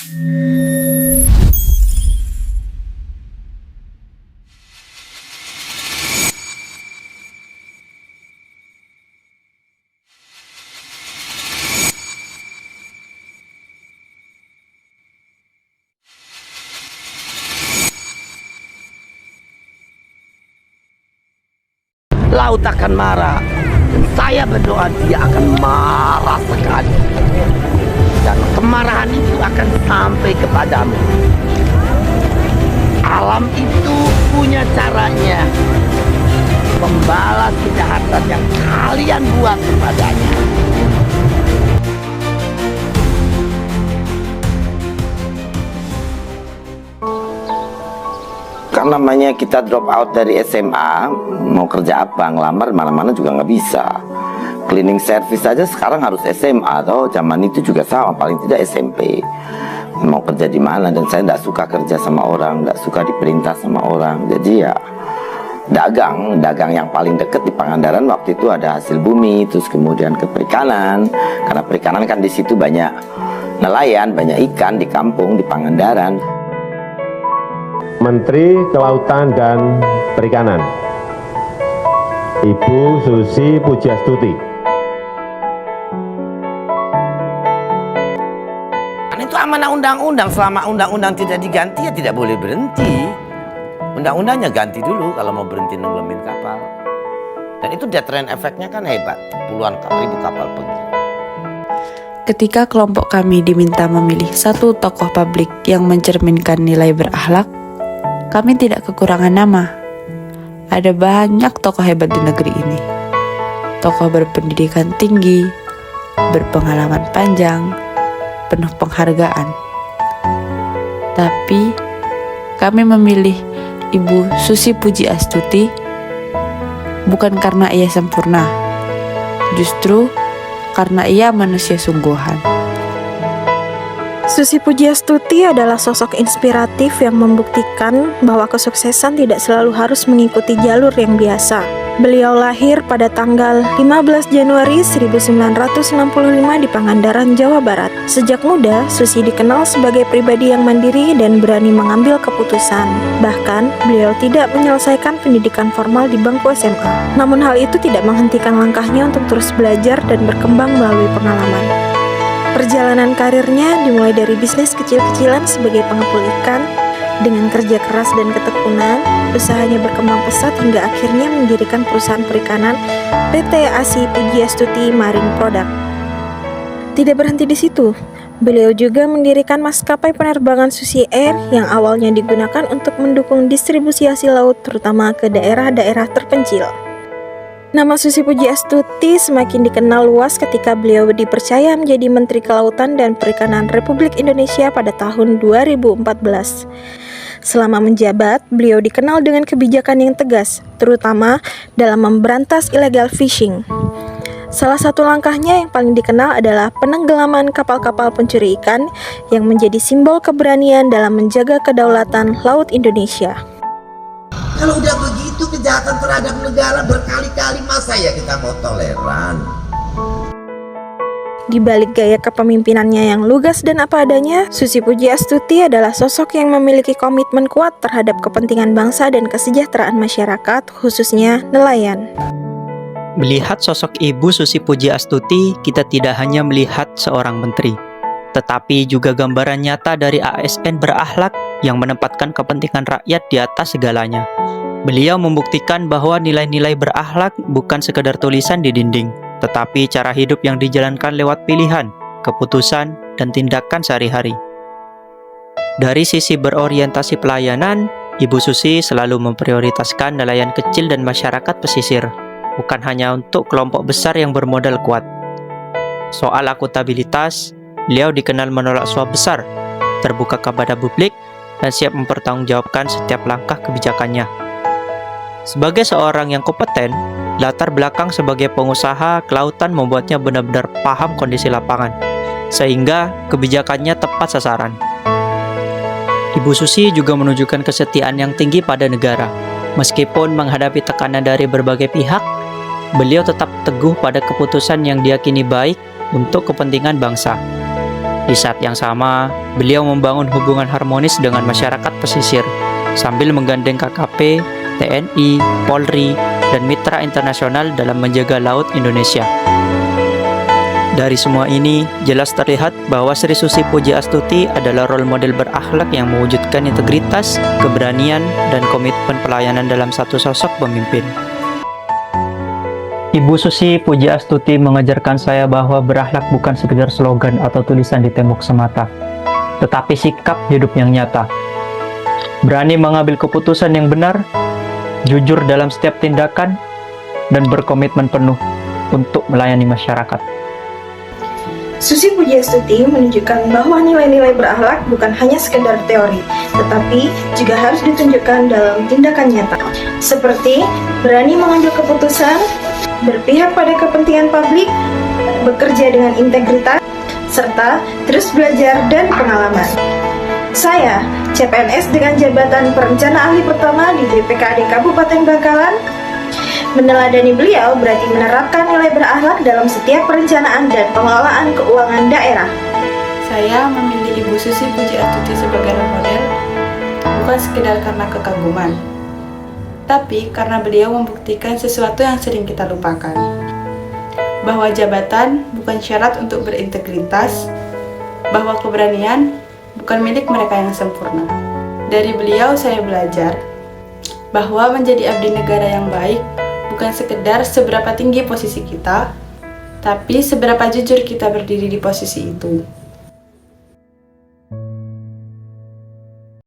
Laut akan marah. Dan saya berdoa dia akan marah sekali. Dan kemarahan itu akan sampai kepadamu. Alam itu punya caranya membalas kejahatan yang kalian buat kepadanya. Kan namanya kita drop out dari SMA, mau kerja apa, ngelamar mana-mana juga nggak bisa. Cleaning service aja sekarang harus SMA, atau zaman itu juga sama, paling tidak SMP. Mau kerja di mana, dan saya nggak suka kerja sama orang, nggak suka diperintah sama orang. Jadi ya dagang yang paling deket di Pangandaran waktu itu ada hasil bumi, terus kemudian ke perikanan, karena perikanan kan di situ banyak nelayan, banyak ikan di kampung di Pangandaran. Menteri Kelautan dan Perikanan, Ibu Susi Pujiastuti. Karena itu amanah undang-undang, selama undang-undang tidak diganti ya tidak boleh berhenti. Undang-undangnya ganti dulu kalau mau berhenti nenggelamin kapal. Dan itu deterrent efeknya kan hebat, puluhan ribu kapal pergi. Ketika kelompok kami diminta memilih satu tokoh publik yang mencerminkan nilai berakhlak, kami tidak kekurangan nama. Ada banyak tokoh hebat di negeri ini. Tokoh berpendidikan tinggi, berpengalaman panjang, penuh penghargaan. Tapi kami memilih Ibu Susi Pujiastuti bukan karena ia sempurna, justru karena ia manusia sungguhan. Susi Pujiastuti adalah sosok inspiratif yang membuktikan bahwa kesuksesan tidak selalu harus mengikuti jalur yang biasa. Beliau lahir pada tanggal 15 Januari 1965 di Pangandaran, Jawa Barat. Sejak muda, Susi dikenal sebagai pribadi yang mandiri dan berani mengambil keputusan. Bahkan, beliau tidak menyelesaikan pendidikan formal di bangku SMA. Namun hal itu tidak menghentikan langkahnya untuk terus belajar dan berkembang melalui pengalaman. Perjalanan karirnya dimulai dari bisnis kecil-kecilan sebagai pengepul ikan. Dengan kerja keras dan ketekunan, usahanya berkembang pesat hingga akhirnya mendirikan perusahaan perikanan PT ASI Pujiastuti Marine Product. Tidak berhenti di situ, beliau juga mendirikan maskapai penerbangan Susi Air yang awalnya digunakan untuk mendukung distribusi hasil laut terutama ke daerah-daerah terpencil. Nama Susi Pujiastuti semakin dikenal luas ketika beliau dipercaya menjadi Menteri Kelautan dan Perikanan Republik Indonesia pada tahun 2014. Selama menjabat, beliau dikenal dengan kebijakan yang tegas, terutama dalam memberantas illegal fishing. Salah satu langkahnya yang paling dikenal adalah penenggelaman kapal-kapal pencuri ikan yang menjadi simbol keberanian dalam menjaga kedaulatan laut Indonesia. Kalau udah begitu kejahatan terhadap negara berkali-kali, masa ya kita mau toleran? Di balik gaya kepemimpinannya yang lugas dan apa adanya, Susi Pujiastuti adalah sosok yang memiliki komitmen kuat terhadap kepentingan bangsa dan kesejahteraan masyarakat, khususnya nelayan. Melihat sosok Ibu Susi Pujiastuti, kita tidak hanya melihat seorang menteri, tetapi juga gambaran nyata dari ASN berakhlak yang menempatkan kepentingan rakyat di atas segalanya. Beliau membuktikan bahwa nilai-nilai berakhlak bukan sekedar tulisan di dinding, tetapi cara hidup yang dijalankan lewat pilihan, keputusan, dan tindakan sehari-hari. Dari sisi berorientasi pelayanan, Ibu Susi selalu memprioritaskan nelayan kecil dan masyarakat pesisir, bukan hanya untuk kelompok besar yang bermodal kuat. Soal akuntabilitas, beliau dikenal menolak suap besar, terbuka kepada publik, dan siap mempertanggungjawabkan setiap langkah kebijakannya. Sebagai seorang yang kompeten, latar belakang sebagai pengusaha kelautan membuatnya benar-benar paham kondisi lapangan, sehingga kebijakannya tepat sasaran. Ibu Susi juga menunjukkan kesetiaan yang tinggi pada negara. Meskipun menghadapi tekanan dari berbagai pihak, beliau tetap teguh pada keputusan yang diyakini baik untuk kepentingan bangsa. Di saat yang sama, beliau membangun hubungan harmonis dengan masyarakat pesisir sambil menggandeng KKP, TNI, Polri, dan mitra internasional dalam menjaga laut Indonesia. Dari semua ini, jelas terlihat bahwa Sri Susi Pujiastuti adalah role model berakhlak yang mewujudkan integritas, keberanian, dan komitmen pelayanan dalam satu sosok pemimpin. Ibu Susi Pujiastuti mengajarkan saya bahwa berakhlak bukan sekedar slogan atau tulisan di tembok semata, tetapi sikap hidup yang nyata. Berani mengambil keputusan yang benar, jujur dalam setiap tindakan, dan berkomitmen penuh untuk melayani masyarakat. Susi Pujiastuti menunjukkan bahwa nilai-nilai berakhlak bukan hanya sekedar teori, tetapi juga harus ditunjukkan dalam tindakan nyata, seperti berani mengambil keputusan, berpihak pada kepentingan publik, bekerja dengan integritas, serta terus belajar dan pengalaman. Saya, CPNS dengan jabatan perencana ahli pertama di BPKAD Kabupaten Bangkalan, meneladani beliau berarti menerapkan nilai berakhlak dalam setiap perencanaan dan pengelolaan keuangan daerah. Saya memilih Ibu Susi Pujiastuti sebagai role model bukan sekedar karena kekaguman, tapi karena beliau membuktikan sesuatu yang sering kita lupakan, bahwa jabatan bukan syarat untuk berintegritas, bahwa keberanian bukan milik mereka yang sempurna. Dari beliau saya belajar bahwa menjadi abdi negara yang baik bukan sekedar seberapa tinggi posisi kita, tapi seberapa jujur kita berdiri di posisi itu.